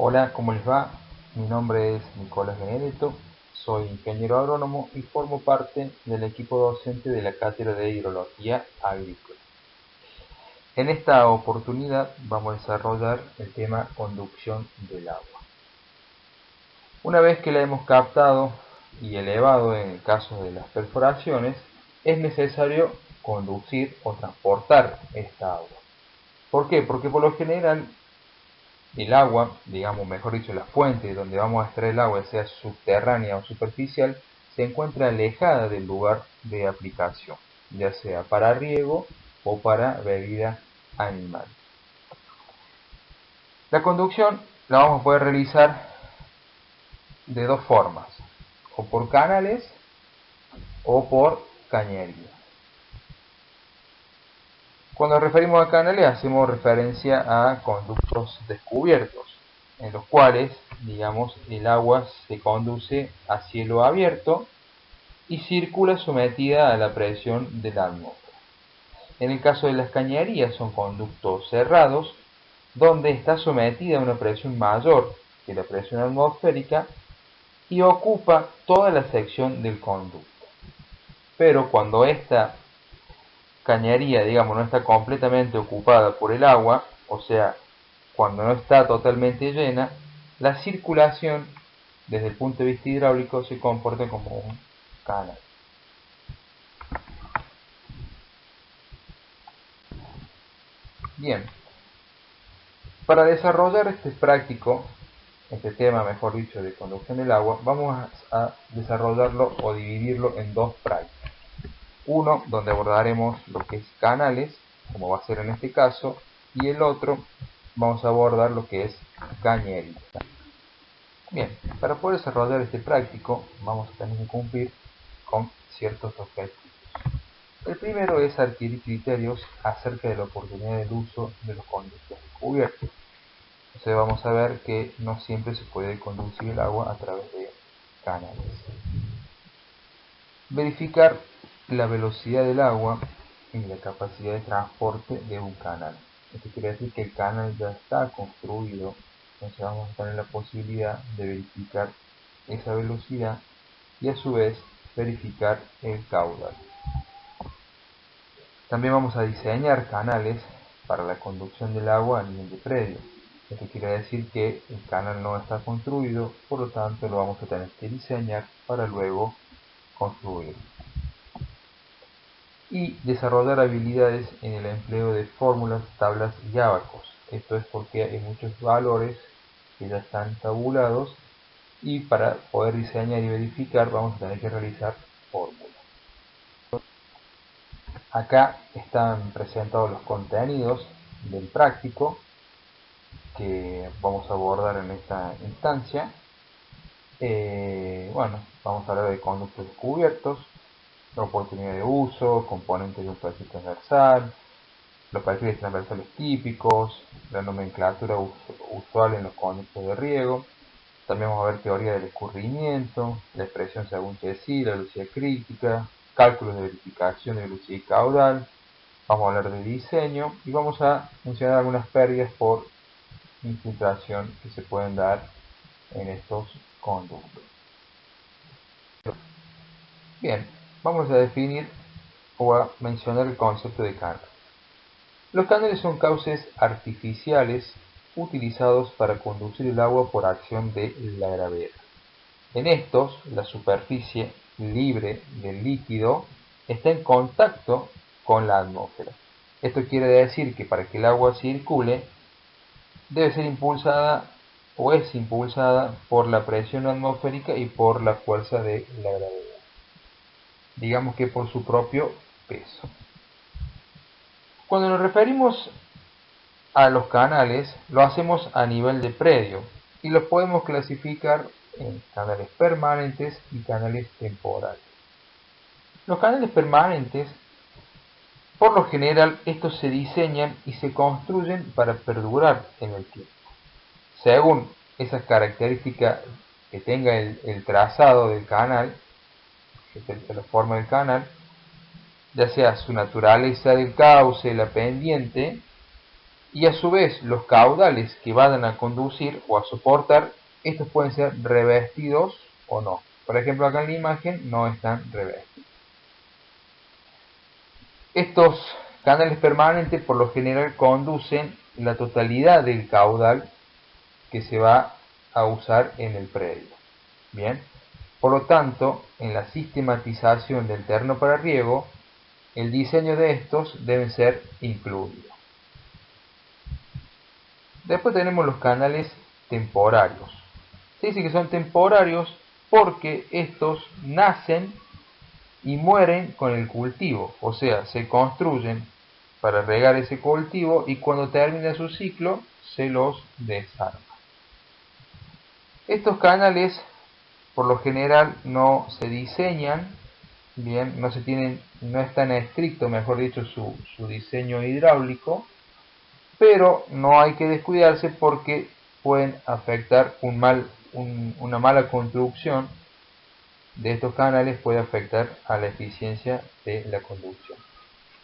Hola, ¿cómo les va? Mi nombre es Nicolás Benedetto, soy ingeniero agrónomo y formo parte del equipo docente de la Cátedra de Hidrología Agrícola. En esta oportunidad vamos a desarrollar el tema conducción del agua. Una vez que la hemos captado y elevado en el caso de las perforaciones, es necesario conducir o transportar esta agua. ¿Por qué? Porque por lo general el agua, digamos, mejor dicho, la fuente donde vamos a extraer el agua, sea subterránea o superficial, se encuentra alejada del lugar de aplicación, ya sea para riego o para bebida animal. La conducción la vamos a poder realizar de dos formas, o por canales o por cañería. Cuando nos referimos a canales hacemos referencia a conductos descubiertos, en los cuales, digamos, el agua se conduce a cielo abierto y circula sometida a la presión de la atmósfera. En el caso de las cañerías son conductos cerrados, donde está sometida a una presión mayor que la presión atmosférica y ocupa toda la sección del conducto. Pero cuando esta cañería, digamos, no está completamente ocupada por el agua, o sea, cuando no está totalmente llena, la circulación desde el punto de vista hidráulico se comporta como un canal. Bien, para desarrollar este tema, mejor dicho, de conducción del agua, vamos a desarrollarlo o dividirlo en dos prácticas. Uno, donde abordaremos lo que es canales, como va a ser en este caso, y el otro, vamos a abordar lo que es cañería. Bien, para poder desarrollar este práctico, vamos a tener que cumplir con ciertos objetivos. El primero es adquirir criterios acerca de la oportunidad del uso de los conductos descubiertos. Entonces vamos a ver que no siempre se puede conducir el agua a través de canales. Verificar la velocidad del agua y la capacidad de transporte de un canal. Esto quiere decir que el canal ya está construido, entonces vamos a tener la posibilidad de verificar esa velocidad y a su vez verificar el caudal. También vamos a diseñar canales para la conducción del agua a nivel de predio. Esto quiere decir que el canal no está construido, por lo tanto lo vamos a tener que diseñar para luego construir. Y desarrollar habilidades en el empleo de fórmulas, tablas y ábacos. Esto es porque hay muchos valores que ya están tabulados y para poder diseñar y verificar vamos a tener que realizar fórmulas. Acá están presentados los contenidos del práctico que vamos a abordar en esta instancia. Bueno, vamos a hablar de conductos descubiertos, la oportunidad de uso, componentes de un perfil transversal, los perfiles transversales típicos, la nomenclatura usual en los conductos de riego. También vamos a ver teoría del escurrimiento, la expresión según Chessy, la velocidad crítica, cálculos de verificación de velocidad y caudal. Vamos a hablar de diseño y vamos a mencionar algunas pérdidas por infiltración que se pueden dar en estos conductos. Bien, vamos a definir o a mencionar el concepto de canal. Los canales son cauces artificiales utilizados para conducir el agua por acción de la gravedad. En estos, la superficie libre del líquido está en contacto con la atmósfera. Esto quiere decir que para que el agua circule, debe ser impulsada o es impulsada por la presión atmosférica y por la fuerza de la gravedad. Digamos que por su propio peso. Cuando nos referimos a los canales, lo hacemos a nivel de predio y los podemos clasificar en canales permanentes y canales temporales. Los canales permanentes, por lo general, estos se diseñan y se construyen para perdurar en el tiempo. Según esas características que tenga el trazado del canal, la forma del canal, ya sea su naturaleza del cauce, la pendiente, Y a su vez los caudales que vayan a conducir o a soportar, estos pueden ser revestidos o no. Por ejemplo, acá en la imagen no están revestidos. Estos canales permanentes por lo general conducen la totalidad del caudal que se va a usar en el predio. Bien, por lo tanto, en la sistematización del terreno para riego, el diseño de estos debe ser incluido. Después tenemos los canales temporarios. Se dice que son temporarios porque estos nacen y mueren con el cultivo, o sea, se construyen para regar ese cultivo y cuando termina su ciclo se los desarma. Estos canales por lo general no se diseñan bien, no es tan estricto, mejor dicho, su diseño hidráulico, pero no hay que descuidarse porque pueden afectar una mala construcción de estos canales, puede afectar a la eficiencia de la conducción.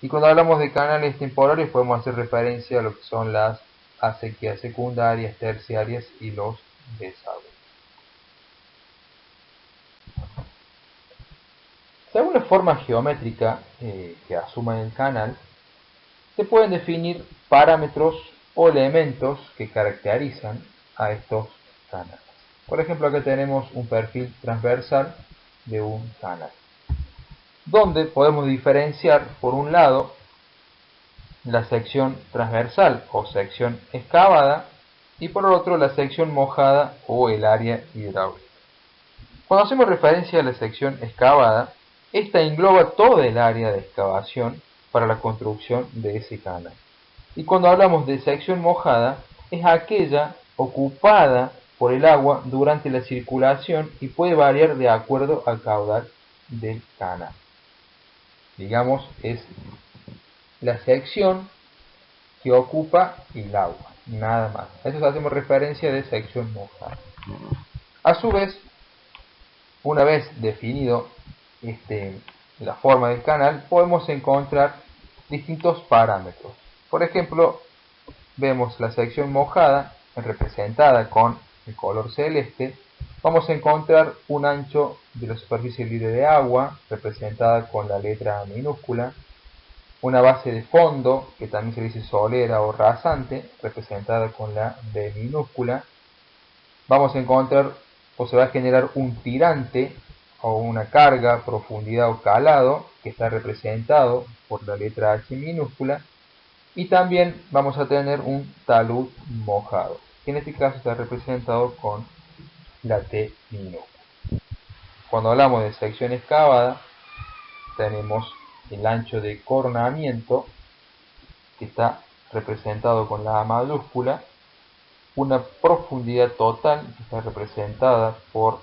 Y cuando hablamos de canales temporarios podemos hacer referencia a lo que son las acequias secundarias, terciarias y los desagües. Según la forma geométrica que asuma el canal, se pueden definir parámetros o elementos que caracterizan a estos canales. Por ejemplo, acá tenemos un perfil transversal de un canal, donde podemos diferenciar, por un lado, la sección transversal o sección excavada y por otro la sección mojada o el área hidráulica. Cuando hacemos referencia a la sección excavada, esta engloba toda el área de excavación para la construcción de ese canal. Y cuando hablamos de sección mojada, es aquella ocupada por el agua durante la circulación y puede variar de acuerdo al caudal del canal. Digamos, es la sección que ocupa el agua, nada más. A eso hacemos referencia de sección mojada. A su vez, una vez definido la forma del canal, podemos encontrar distintos parámetros. Por ejemplo, vemos la sección mojada representada con el color celeste. Vamos a encontrar un ancho de la superficie libre de agua representada con la letra minúscula, una base de fondo que también se dice solera o rasante representada con la B minúscula. Vamos a encontrar o se va a generar un tirante o una carga, profundidad o calado que está representado por la letra H minúscula. Y también vamos a tener un talud mojado, que en este caso está representado con la T minúscula. Cuando hablamos de sección excavada, tenemos el ancho de coronamiento, que está representado con la A mayúscula, una profundidad total, que está representada por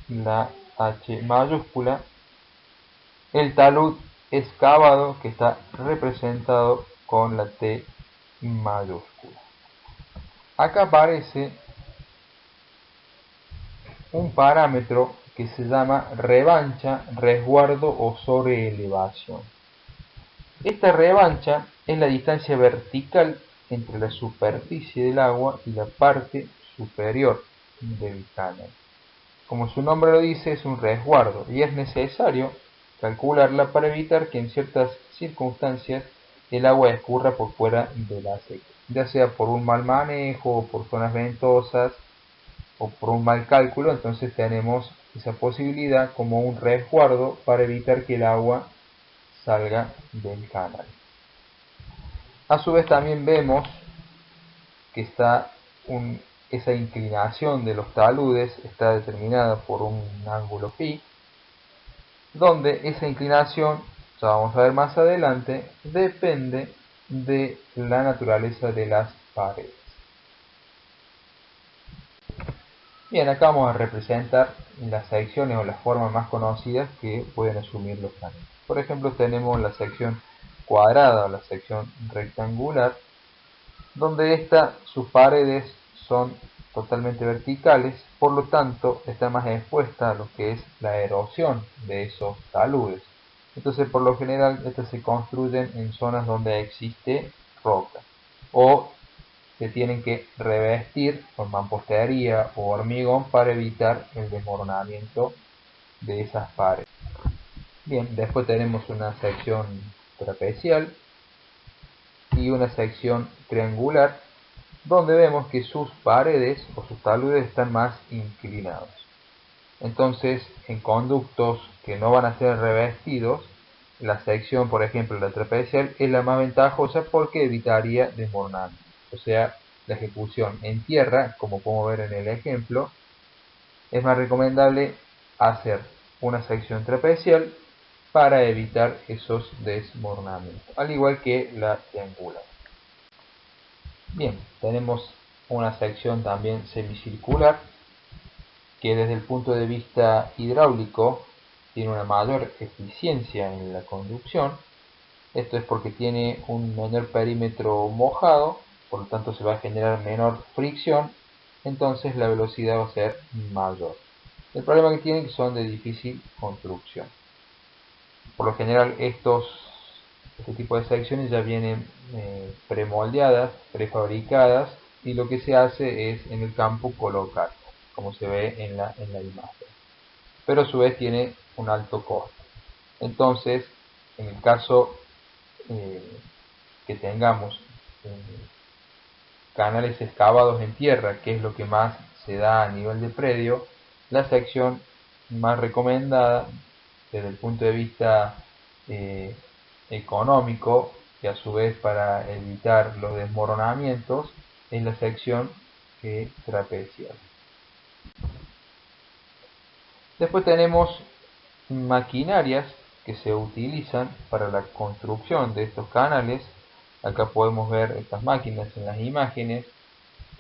la H mayúscula, el talud excavado, que está representado con la T mayúscula. Acá aparece un parámetro que se llama revancha, resguardo o sobreelevación. Esta revancha es la distancia vertical entre la superficie del agua y la parte superior del canal. Como su nombre lo dice, es un resguardo y es necesario calcularla para evitar que en ciertas circunstancias el agua escurra por fuera de la acequia, ya sea por un mal manejo o por zonas ventosas o por un mal cálculo. Entonces tenemos esa posibilidad como un resguardo para evitar que el agua salga del canal. A su vez también vemos que esa inclinación de los taludes está determinada por un ángulo phi, donde esa inclinación, ya vamos a ver más adelante, depende de la naturaleza de las paredes. Bien, acá vamos a representar las secciones o las formas más conocidas que pueden asumir los canales. Por ejemplo, tenemos la sección cuadrada o la sección rectangular, donde sus paredes son totalmente verticales, por lo tanto está más expuesta a lo que es la erosión de esos taludes. Entonces, por lo general, estas se construyen en zonas donde existe roca. o se tienen que revestir con mampostería o hormigón para evitar el desmoronamiento de esas paredes. Bien, después tenemos una sección trapecial y una sección triangular, donde vemos que sus paredes o sus taludes están más inclinados. Entonces, en conductos que no van a ser revestidos, la sección, por ejemplo, la trapecial, es la más ventajosa porque evitaría desmoronamiento. O sea, la ejecución en tierra, como podemos ver en el ejemplo, es más recomendable hacer una sección trapecial para evitar esos desmoronamientos, al igual que la triangular. Bien, tenemos una sección también semicircular que desde el punto de vista hidráulico tiene una mayor eficiencia en la conducción. Esto es porque tiene un menor perímetro mojado, por lo tanto se va a generar menor fricción, entonces la velocidad va a ser mayor. El problema que tienen es que son de difícil construcción. Por lo general este tipo de secciones ya vienen premoldeadas, prefabricadas, y lo que se hace es en el campo colocar, como se ve en la imagen. Pero a su vez tiene un alto costo. Entonces, en el caso que tengamos canales excavados en tierra, que es lo que más se da a nivel de predio, la sección más recomendada desde el punto de vista económico y a su vez para evitar los desmoronamientos es la sección trapecial. Después tenemos maquinarias que se utilizan para la construcción de estos canales. Acá podemos ver estas máquinas en las imágenes.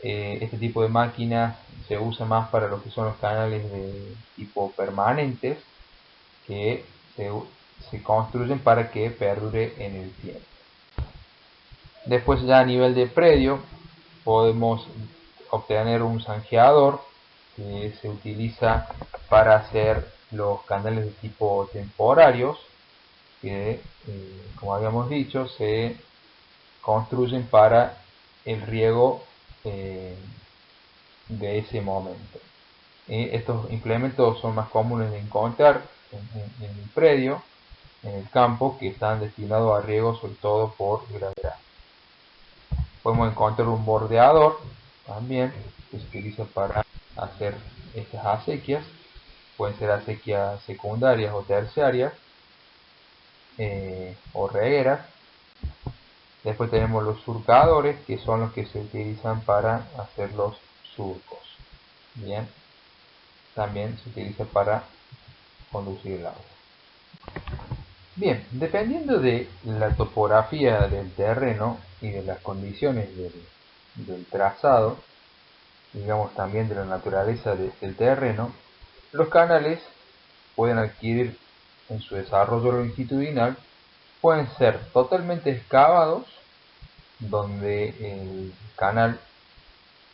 Este tipo de máquina se usa más para lo que son los canales de tipo permanentes, que se construyen para que perdure en el tiempo. Después, ya a nivel de predio, podemos obtener un zanjeador que se utiliza para hacer los canales de tipo temporarios, que como habíamos dicho se construyen para el riego de ese momento. Estos implementos son más comunes de encontrar en el predio, en el campo, que están destinados a riego sobre todo por gravedad. Podemos encontrar un bordeador también, que se utiliza para hacer estas acequias. Pueden ser acequias secundarias o terciarias, o regueras. Después tenemos los surcadores, que son los que se utilizan para hacer los surcos. Bien, también se utiliza para conducir el agua. Bien, dependiendo de la topografía del terreno y de las condiciones del trazado, digamos también de la naturaleza del terreno, los canales pueden adquirir en su desarrollo longitudinal, pueden ser totalmente excavados, donde el canal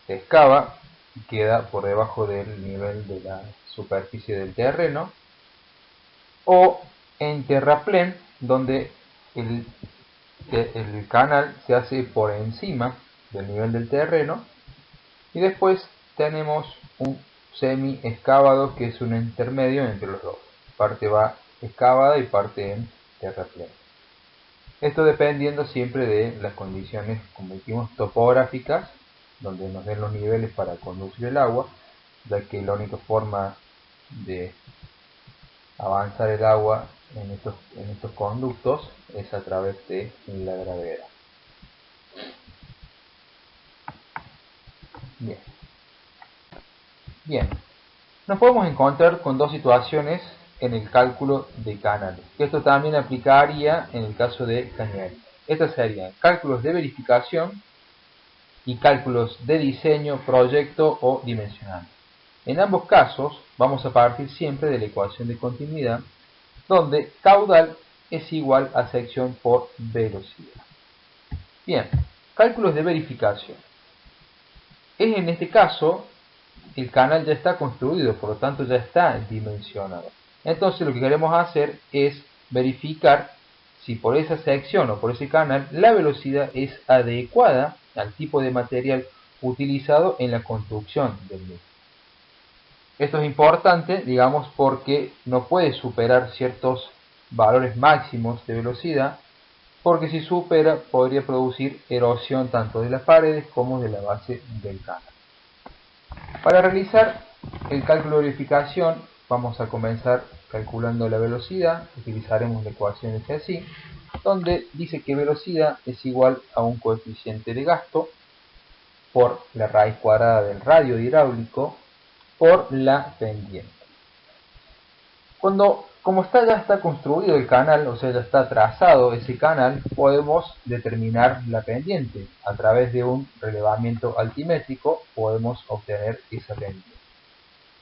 se excava y queda por debajo del nivel de la superficie del terreno, o en terraplén, donde el canal se hace por encima del nivel del terreno, y después tenemos un semi excavado, que es un intermedio entre los dos. Parte va excavada y parte en terraplén. Esto dependiendo siempre de las condiciones, como dijimos, topográficas, donde nos den los niveles para conducir el agua, ya que la única forma de avanzar el agua en estos conductos es a través de la gravedad. Bien, nos podemos encontrar con dos situaciones en el cálculo de canales. Esto también aplicaría en el caso de cañería. Estas serían cálculos de verificación y cálculos de diseño, proyecto o dimensionamiento. En ambos casos vamos a partir siempre de la ecuación de continuidad, donde caudal es igual a sección por velocidad. Bien, cálculos de verificación. En este caso, el canal ya está construido, por lo tanto ya está dimensionado. Entonces lo que queremos hacer es verificar si por esa sección o por ese canal la velocidad es adecuada al tipo de material utilizado en la construcción del mismo. Esto es importante, digamos, porque no puede superar ciertos valores máximos de velocidad, porque si supera podría producir erosión tanto de las paredes como de la base del canal. Para realizar el cálculo de verificación vamos a comenzar calculando la velocidad. Utilizaremos la ecuación de así, donde dice que velocidad es igual a un coeficiente de gasto por la raíz cuadrada del radio hidráulico por la pendiente. Como ya está construido el canal, o sea, ya está trazado ese canal, podemos determinar la pendiente. A través de un relevamiento altimétrico podemos obtener esa pendiente.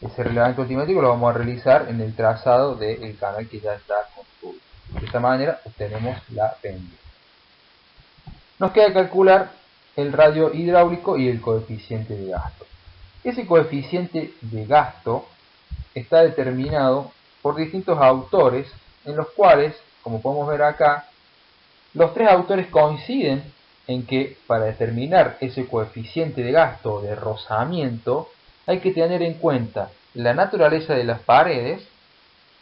Ese relevamiento altimétrico lo vamos a realizar en el trazado del canal que ya está construido. De esta manera obtenemos la pendiente. Nos queda calcular el radio hidráulico y el coeficiente de gasto. Ese coeficiente de gasto está determinado por distintos autores, en los cuales, como podemos ver acá, los tres autores coinciden en que para determinar ese coeficiente de gasto de rozamiento hay que tener en cuenta la naturaleza de las paredes,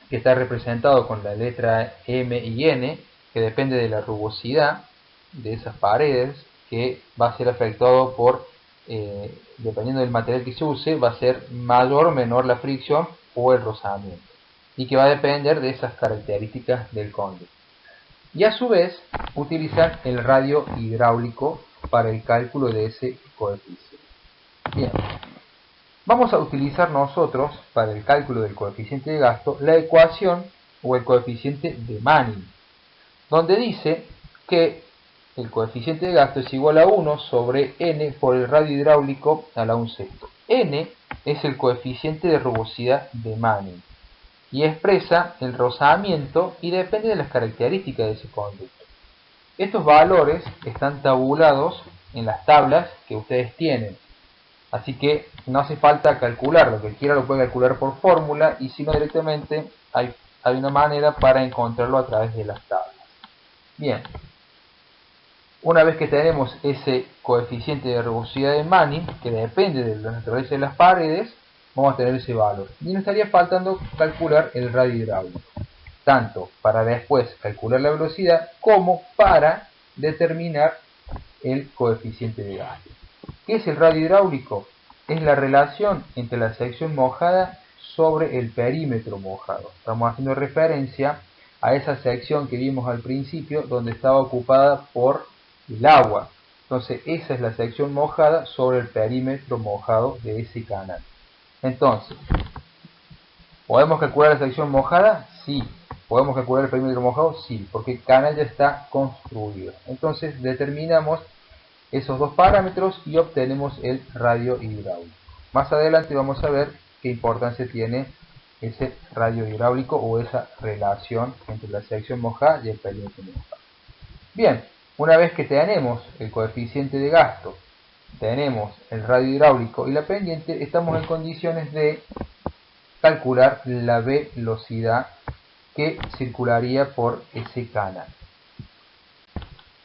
que está representado con la letra M y N, que depende de la rugosidad de esas paredes, que va a ser afectado por, dependiendo del material que se use, va a ser mayor o menor la fricción o el rozamiento, y que va a depender de esas características del conducto. Y a su vez utilizan el radio hidráulico para el cálculo de ese coeficiente. Bien, vamos a utilizar nosotros para el cálculo del coeficiente de gasto la ecuación o el coeficiente de Manning, donde dice que el coeficiente de gasto es igual a 1 sobre n por el radio hidráulico a la 1/6. N es el coeficiente de rugosidad de Manning y expresa el rozamiento y depende de las características de ese conducto. Estos valores están tabulados en las tablas que ustedes tienen, así que no hace falta calcular, lo que quiera lo puede calcular por fórmula, y si no directamente hay una manera para encontrarlo a través de las tablas. Bien, una vez que tenemos ese coeficiente de rugosidad de Manning, que depende de la naturaleza de las paredes, vamos a tener ese valor. Y nos estaría faltando calcular el radio hidráulico, tanto para después calcular la velocidad como para determinar el coeficiente de gasto. ¿Qué es el radio hidráulico? Es la relación entre la sección mojada sobre el perímetro mojado. Estamos haciendo referencia a esa sección que vimos al principio, donde estaba ocupada por el agua. Entonces esa es la sección mojada sobre el perímetro mojado de ese canal. Entonces, ¿podemos calcular la sección mojada? Sí. ¿Podemos calcular el perímetro mojado? Sí, porque el canal ya está construido. Entonces determinamos esos dos parámetros y obtenemos el radio hidráulico. Más adelante vamos a ver qué importancia tiene ese radio hidráulico o esa relación entre la sección mojada y el perímetro mojado. Bien, una vez que tenemos el coeficiente de gasto, tenemos el radio hidráulico y la pendiente, estamos en condiciones de calcular la velocidad que circularía por ese canal.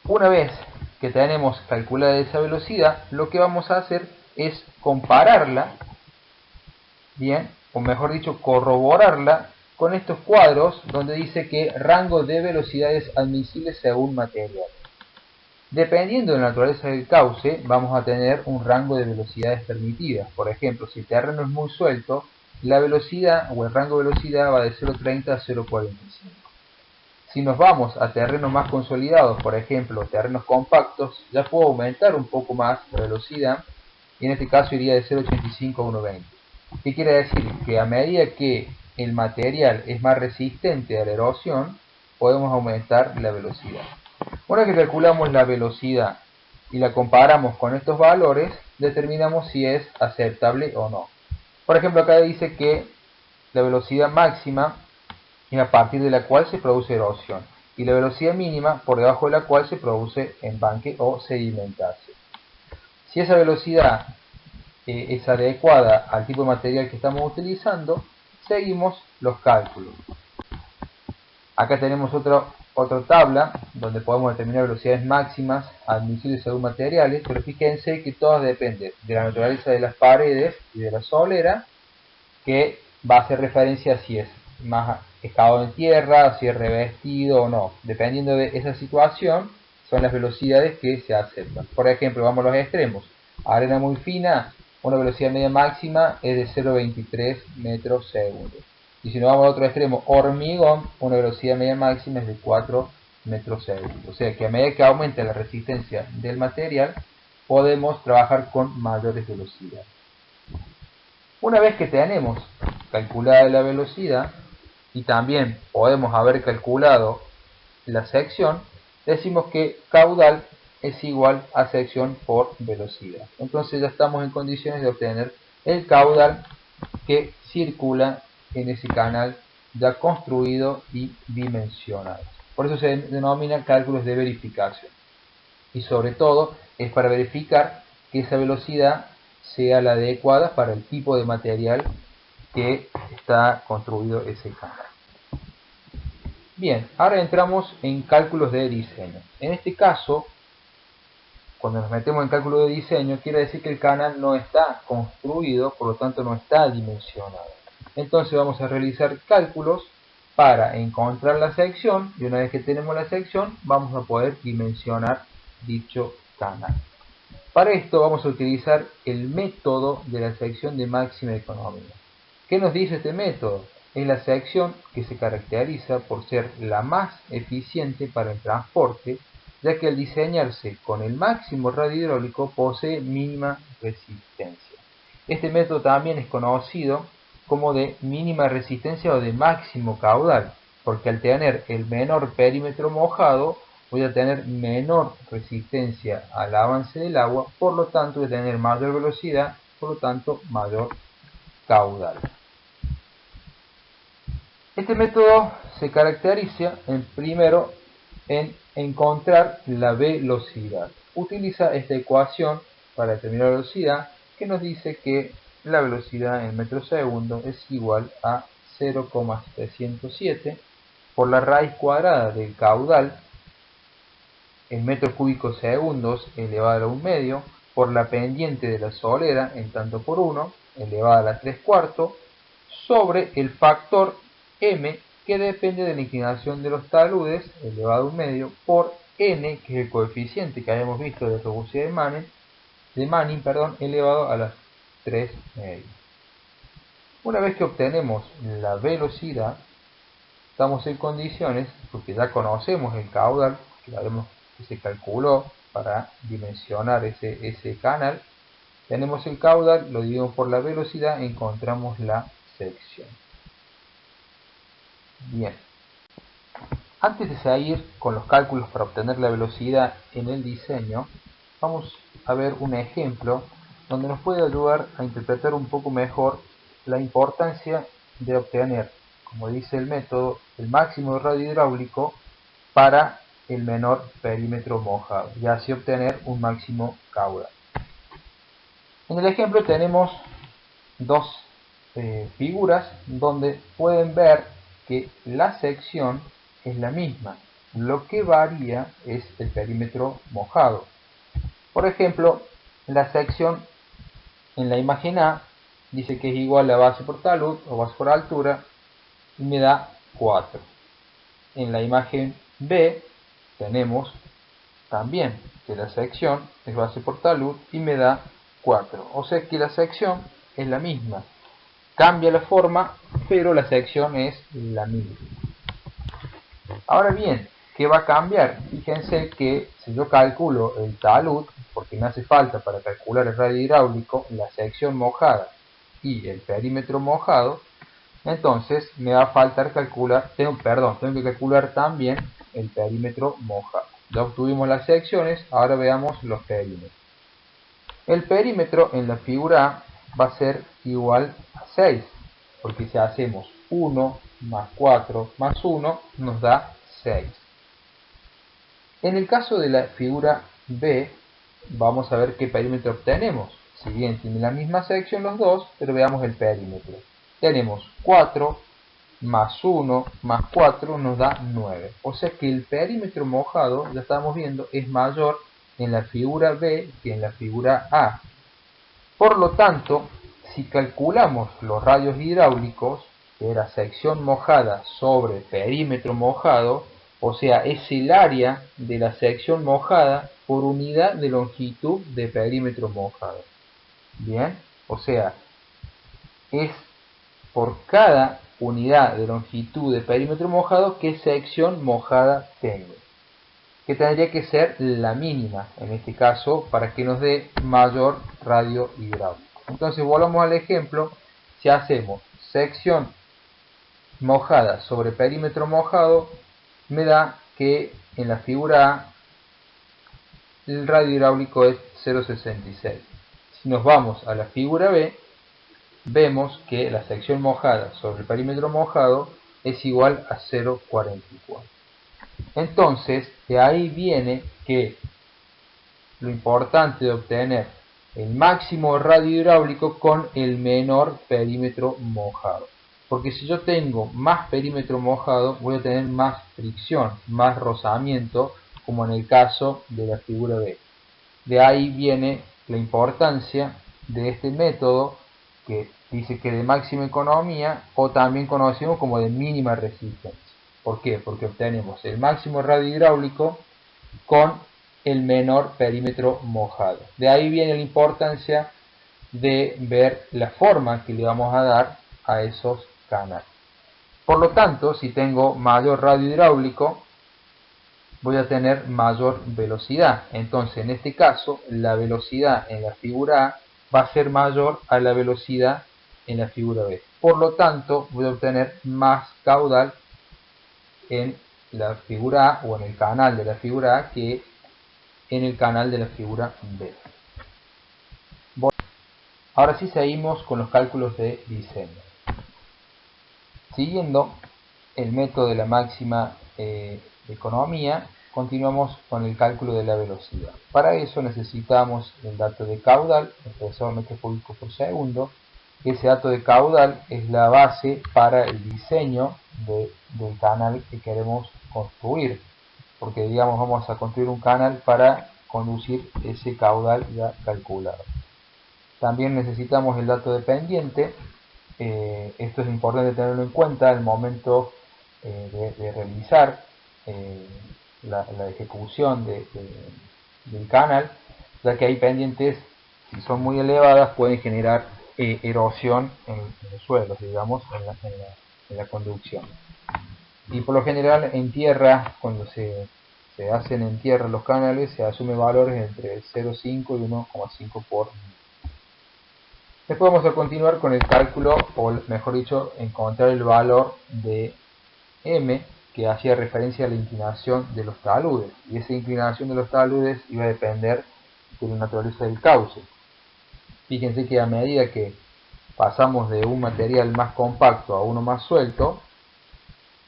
Una vez que tenemos calculada esa velocidad, lo que vamos a hacer es compararla, bien, o mejor dicho, corroborarla con estos cuadros donde dice que rango de velocidades admisibles según material. Dependiendo de la naturaleza del cauce, vamos a tener un rango de velocidades permitidas. Por ejemplo, si el terreno es muy suelto, la velocidad o el rango de velocidad va de 0,30 a 0,45. Si nos vamos a terrenos más consolidados, por ejemplo, terrenos compactos, ya puedo aumentar un poco más la velocidad, y en este caso iría de 0,85 a 1,20. ¿Qué quiere decir? Que a medida que el material es más resistente a la erosión, podemos aumentar la velocidad. Una vez que calculamos la velocidad y la comparamos con estos valores, determinamos si es aceptable o no. Por ejemplo, acá dice que la velocidad máxima es a partir de la cual se produce erosión, y la velocidad mínima por debajo de la cual se produce embanque o sedimentación. Si esa velocidad es adecuada al tipo de material que estamos utilizando, seguimos los cálculos. Acá tenemos otro otra tabla donde podemos determinar velocidades máximas admisibles según materiales, pero fíjense que todas dependen de la naturaleza de las paredes y de la solera, que va a hacer referencia a si es más excavado en tierra, si es revestido o no. Dependiendo de esa situación, son las velocidades que se aceptan. Por ejemplo, vamos a los extremos. Arena muy fina, una velocidad media máxima es de 0,23 metros segundo. Y si nos vamos al otro extremo, hormigón, una velocidad media máxima es de 4 metros segundo. O sea que a medida que aumente la resistencia del material, podemos trabajar con mayores velocidades. Una vez que tenemos calculada la velocidad y también podemos haber calculado la sección, decimos que caudal es igual a sección por velocidad. Entonces ya estamos en condiciones de obtener el caudal que circula en ese canal ya construido y dimensionado. Por eso se denomina cálculos de verificación. Y sobre todo es para verificar que esa velocidad sea la adecuada para el tipo de material que está construido ese canal. Bien, ahora entramos en cálculos de diseño. En este caso, cuando nos metemos en cálculo de diseño, quiere decir que el canal no está construido, por lo tanto no está dimensionado. Entonces vamos a realizar cálculos para encontrar la sección, y una vez que tenemos la sección, vamos a poder dimensionar dicho canal. Para esto vamos a utilizar el método de la sección de máxima economía. ¿Qué nos dice este método? Es la sección que se caracteriza por ser la más eficiente para el transporte, ya que al diseñarse con el máximo radio hidráulico posee mínima resistencia. Este método también es conocido como de mínima resistencia o de máximo caudal, porque al tener el menor perímetro mojado voy a tener menor resistencia al avance del agua, por lo tanto voy a tener mayor velocidad, por lo tanto mayor caudal. Este método se caracteriza primero en encontrar la velocidad. Utiliza esta ecuación para determinar la velocidad, que nos dice que la velocidad en metros segundo es igual a 0,707 por la raíz cuadrada del caudal en metros cúbicos segundos elevado a la 1 medio por la pendiente de la solera en tanto por 1 elevado a la 3 cuartos sobre el factor m, que depende de la inclinación de los taludes elevado a 1 medio por n, que es el coeficiente que habíamos visto de robustez de Manning, elevado a las 3 medios. Una vez que obtenemos la velocidad, estamos en condiciones, porque ya conocemos el caudal, que se calculó para dimensionar ese canal, tenemos el caudal, lo dividimos por la velocidad, encontramos la sección. Bien, antes de seguir con los cálculos para obtener la velocidad en el diseño, vamos a ver un ejemplo donde nos puede ayudar a interpretar un poco mejor la importancia de obtener, como dice el método, el máximo de radio hidráulico para el menor perímetro mojado y así obtener un máximo caudal. En el ejemplo tenemos dos figuras donde pueden ver que la sección es la misma, lo que varía es el perímetro mojado. Por ejemplo, la sección en la imagen A dice que es igual a base por talud o base por altura y me da 4. En la imagen B tenemos también que la sección es base por talud y me da 4. O sea que la sección es la misma. Cambia la forma, pero la sección es la misma. Ahora bien, ¿qué va a cambiar? Fíjense que si yo calculo el talud, porque me hace falta para calcular el radio hidráulico, la sección mojada y el perímetro mojado, entonces me va a faltar calcular, tengo que calcular también el perímetro mojado. Ya obtuvimos las secciones, ahora veamos los perímetros. El perímetro en la figura A va a ser igual a 6, porque si hacemos 1 más 4 más 1 nos da 6. En el caso de la figura B, vamos a ver qué perímetro obtenemos. Si bien tienen la misma sección los dos, pero veamos el perímetro. Tenemos 4 más 1 más 4 nos da 9. O sea que el perímetro mojado, ya estamos viendo, es mayor en la figura B que en la figura A. Por lo tanto, si calculamos los radios hidráulicos, que era sección mojada sobre perímetro mojado, o sea, es el área de la sección mojada por unidad de longitud de perímetro mojado. Bien, o sea, es por cada unidad de longitud de perímetro mojado qué sección mojada tengo, que tendría que ser la mínima en este caso para que nos dé mayor radio hidráulico. Entonces volvamos al ejemplo. Si hacemos sección mojada sobre perímetro mojado, me da que en la figura A el radio hidráulico es 0,66. Si nos vamos a la figura B, vemos que la sección mojada sobre el perímetro mojado es igual a 0,44. Entonces, de ahí viene que lo importante de obtener el máximo radio hidráulico con el menor perímetro mojado. Porque si yo tengo más perímetro mojado, voy a tener más fricción, más rozamiento, como en el caso de la figura B. De ahí viene la importancia de este método que dice que de máxima economía, o también conocido como de mínima resistencia. ¿Por qué? Porque obtenemos el máximo radio hidráulico con el menor perímetro mojado. De ahí viene la importancia de ver la forma que le vamos a dar a esos canales. Por lo tanto, si tengo mayor radio hidráulico, voy a tener mayor velocidad. Entonces, en este caso, la velocidad en la figura A va a ser mayor a la velocidad en la figura B. Por lo tanto, voy a obtener más caudal en la figura A o en el canal de la figura A que en el canal de la figura B. Bueno, ahora sí seguimos con los cálculos de diseño. Siguiendo el método de la máxima economía, continuamos con el cálculo de la velocidad. Para eso necesitamos el dato de caudal, el profesor metros cúbicos por segundo. Ese dato de caudal es la base para el diseño del canal que queremos construir, porque digamos vamos a construir un canal para conducir ese caudal ya calculado. También necesitamos el dato de pendiente. Esto es importante tenerlo en cuenta al momento de realizar la ejecución del canal, ya que hay pendientes, si son muy elevadas, pueden generar erosión en los suelos, digamos, en la conducción. Y por lo general en tierra, cuando se hacen en tierra los canales, se asumen valores entre 0,5 y 1,5 por minuto. Después vamos a continuar con el cálculo, o mejor dicho, encontrar el valor de M, que hacía referencia a la inclinación de los taludes. Y esa inclinación de los taludes iba a depender de la naturaleza del cauce. Fíjense que a medida que pasamos de un material más compacto a uno más suelto,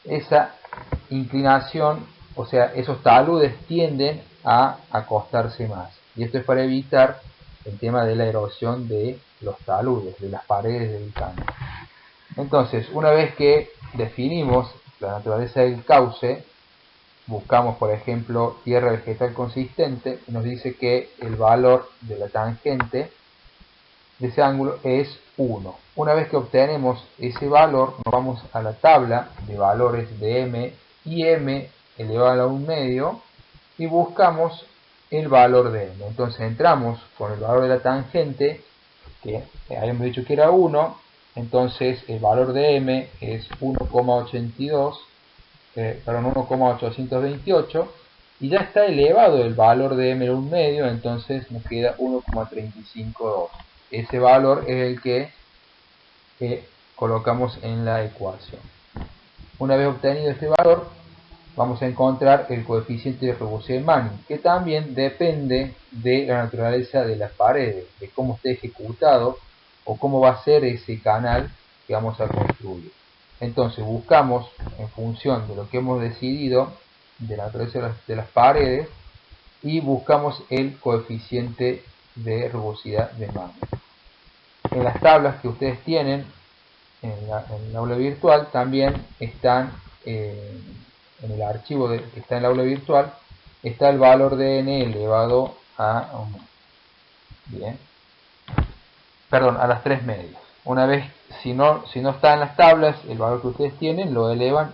esa inclinación, o sea, esos taludes tienden a acostarse más. Y esto es para evitar el tema de la erosión de los taludes, de las paredes del canal. Entonces, una vez que definimos la naturaleza del cauce, buscamos, por ejemplo, tierra vegetal consistente, y nos dice que el valor de la tangente de ese ángulo es 1. Una vez que obtenemos ese valor, nos vamos a la tabla de valores de m y m elevado a 1 medio y buscamos el valor de m. Entonces entramos con el valor de la tangente, que habíamos dicho que era 1, entonces el valor de m es 1,828, y ya está elevado el valor de m a 1 medio, entonces nos queda 1,352. Ese valor es el que colocamos en la ecuación. Una vez obtenido este valor, vamos a encontrar el coeficiente de rugosidad de Manning, que también depende de la naturaleza de las paredes, de cómo esté ejecutado o cómo va a ser ese canal que vamos a construir. Entonces buscamos, en función de lo que hemos decidido, de la naturaleza de las paredes, y buscamos el coeficiente de rugosidad de Manning. En las tablas que ustedes tienen en el aula virtual también están, en el archivo que está en el aula virtual, está el valor de n elevado a 1. Bien. Perdón, a las 3 medias. Una vez, si no está en las tablas, el valor que ustedes tienen lo elevan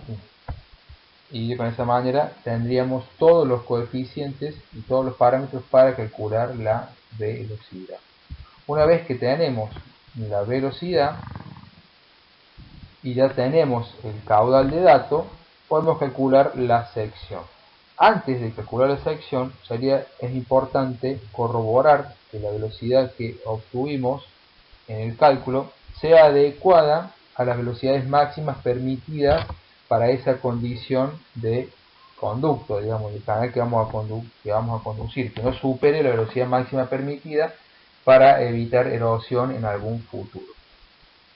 y con esa manera tendríamos todos los coeficientes y todos los parámetros para calcular la velocidad. Una vez que tenemos la velocidad y ya tenemos el caudal de datos, podemos calcular la sección. Antes de calcular la sección, es importante corroborar que la velocidad que obtuvimos en el cálculo sea adecuada a las velocidades máximas permitidas para esa condición de conducto, digamos, del canal que vamos a conducir, que no supere la velocidad máxima permitida para evitar erosión en algún futuro.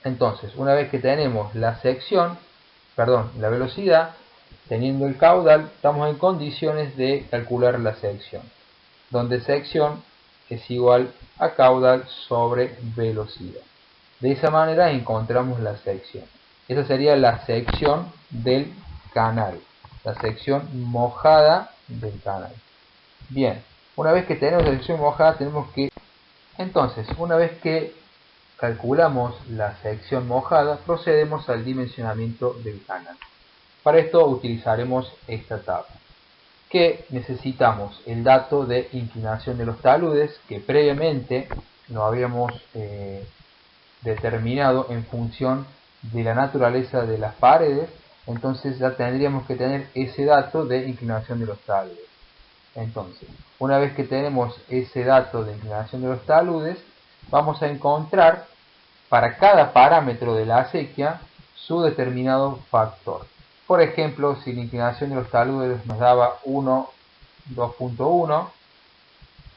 Entonces, una vez que tenemos la velocidad, teniendo el caudal, estamos en condiciones de calcular la sección, donde sección es igual a caudal sobre velocidad. De esa manera encontramos la sección. Esa sería la sección del canal, la sección mojada del canal. Bien, una vez que tenemos la sección mojada, entonces, una vez que calculamos la sección mojada, procedemos al dimensionamiento del canal. Para esto utilizaremos esta tabla, que necesitamos el dato de inclinación de los taludes, que previamente lo habíamos determinado en función de la naturaleza de las paredes. Entonces ya tendríamos que tener ese dato de inclinación de los taludes. Entonces, una vez que tenemos ese dato de inclinación de los taludes, vamos a encontrar para cada parámetro de la acequia su determinado factor. Por ejemplo, si la inclinación de los taludes nos daba 2.1,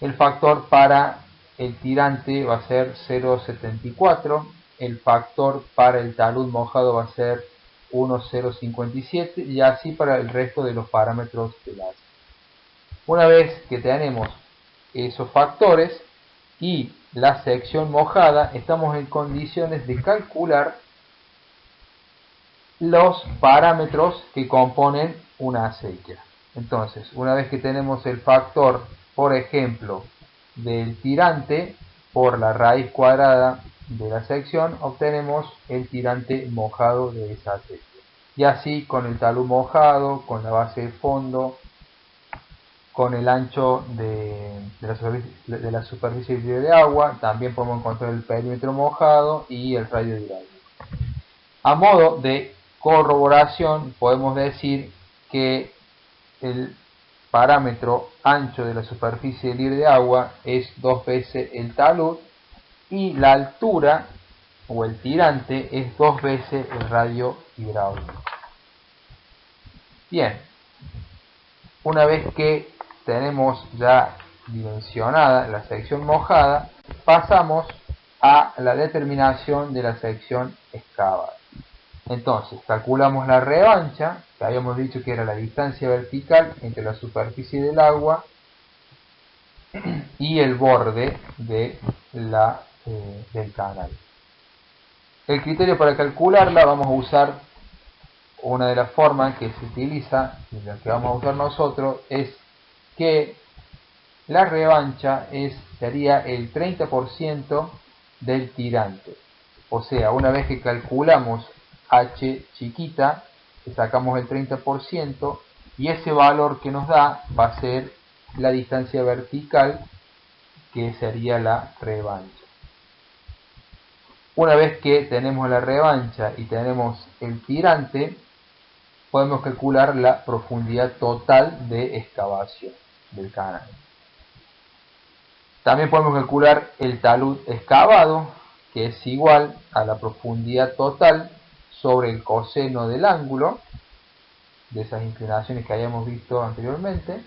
el factor para el tirante va a ser 0.74, el factor para el talud mojado va a ser 1.057 y así para el resto de los parámetros de la acequia. Una vez que tenemos esos factores y la sección mojada, estamos en condiciones de calcular los parámetros que componen una acequia. Entonces, una vez que tenemos el factor, por ejemplo, del tirante por la raíz cuadrada de la sección, obtenemos el tirante mojado de esa acequia. Y así con el talud mojado, con la base de fondo, con el ancho de la superficie libre de agua, también podemos encontrar el perímetro mojado y el radio hidráulico. A modo de corroboración, podemos decir que el parámetro ancho de la superficie libre de agua es 2 veces el talud y la altura o el tirante es 2 veces el radio hidráulico. Bien, una vez que tenemos ya dimensionada la sección mojada, pasamos a la determinación de la sección excavada. Entonces, calculamos la revancha, que habíamos dicho que era la distancia vertical entre la superficie del agua y el borde del canal. El criterio para calcularla, vamos a usar una de las formas que se utiliza, y la que vamos a usar nosotros, es que la revancha sería el 30% del tirante. O sea, una vez que calculamos h chiquita, le sacamos el 30% y ese valor que nos da va a ser la distancia vertical, que sería la revancha. Una vez que tenemos la revancha y tenemos el tirante, podemos calcular la profundidad total de excavación del canal. También podemos calcular el talud excavado, que es igual a la profundidad total sobre el coseno del ángulo, de esas inclinaciones que habíamos visto anteriormente.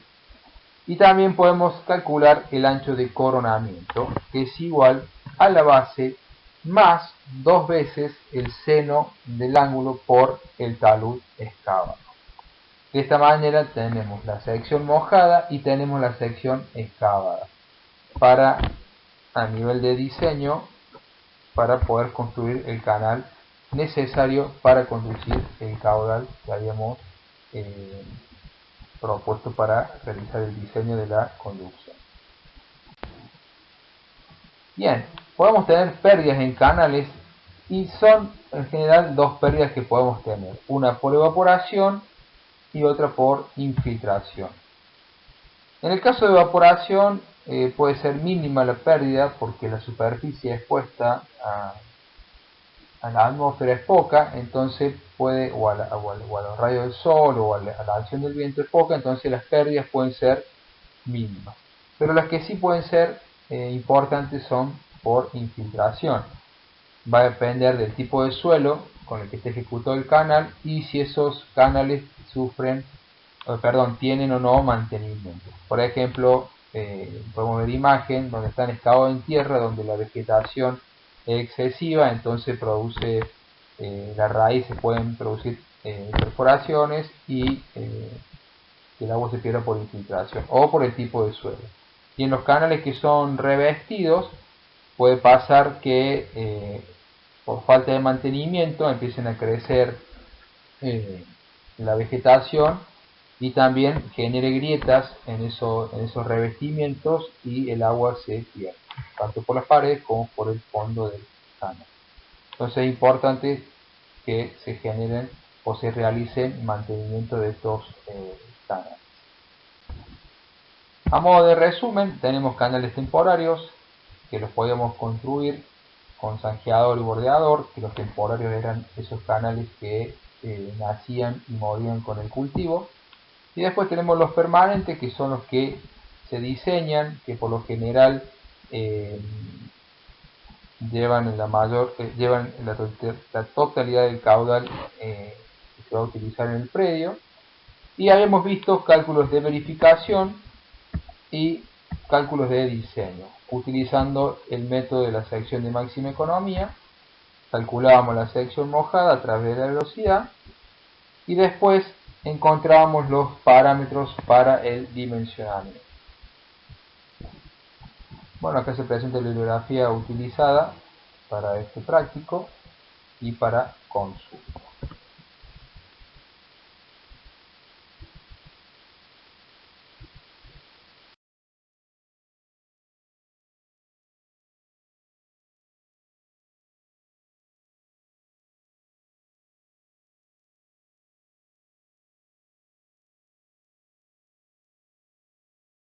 Y también podemos calcular el ancho de coronamiento, que es igual a la base más 2 veces el seno del ángulo por el talud excavado. De esta manera tenemos la sección mojada y tenemos la sección excavada a nivel de diseño, para poder construir el canal necesario para conducir el caudal que habíamos propuesto para realizar el diseño de la conducción. Bien, podemos tener pérdidas en canales y son en general dos pérdidas que podemos tener, una por evaporación y otra por infiltración. En el caso de evaporación puede ser mínima la pérdida porque la superficie expuesta a la atmósfera es poca, entonces puede, o a los rayos del sol o a la acción del viento es poca, entonces las pérdidas pueden ser mínimas. Pero las que sí pueden ser importantes son por infiltración. Va a depender del tipo de suelo con el que esté ejecutado el canal y si esos canales tienen o no mantenimiento. Por ejemplo, podemos ver imagen donde están excavados en tierra, donde la vegetación es excesiva, entonces las raíces pueden producir perforaciones y que el agua se pierda por infiltración o por el tipo de suelo. Y en los canales que son revestidos, puede pasar que por falta de mantenimiento empiecen a crecer la vegetación y también genere grietas en esos revestimientos y el agua se pierde, tanto por las paredes como por el fondo del canal. Entonces es importante que se generen o se realicen mantenimiento de estos canales. A modo de resumen, tenemos canales temporarios que los podíamos construir con zanjeador y bordeador, que los temporarios eran esos canales que nacían y morían con el cultivo. Y después tenemos los permanentes, que son los que se diseñan, que por lo general llevan la totalidad del caudal que se va a utilizar en el predio. Y habíamos visto cálculos de verificación y cálculos de diseño. Utilizando el método de la sección de máxima economía, calculábamos la sección mojada a través de la velocidad y después encontrábamos los parámetros para el dimensionamiento. Bueno, acá se presenta la bibliografía utilizada para este práctico y para consulta.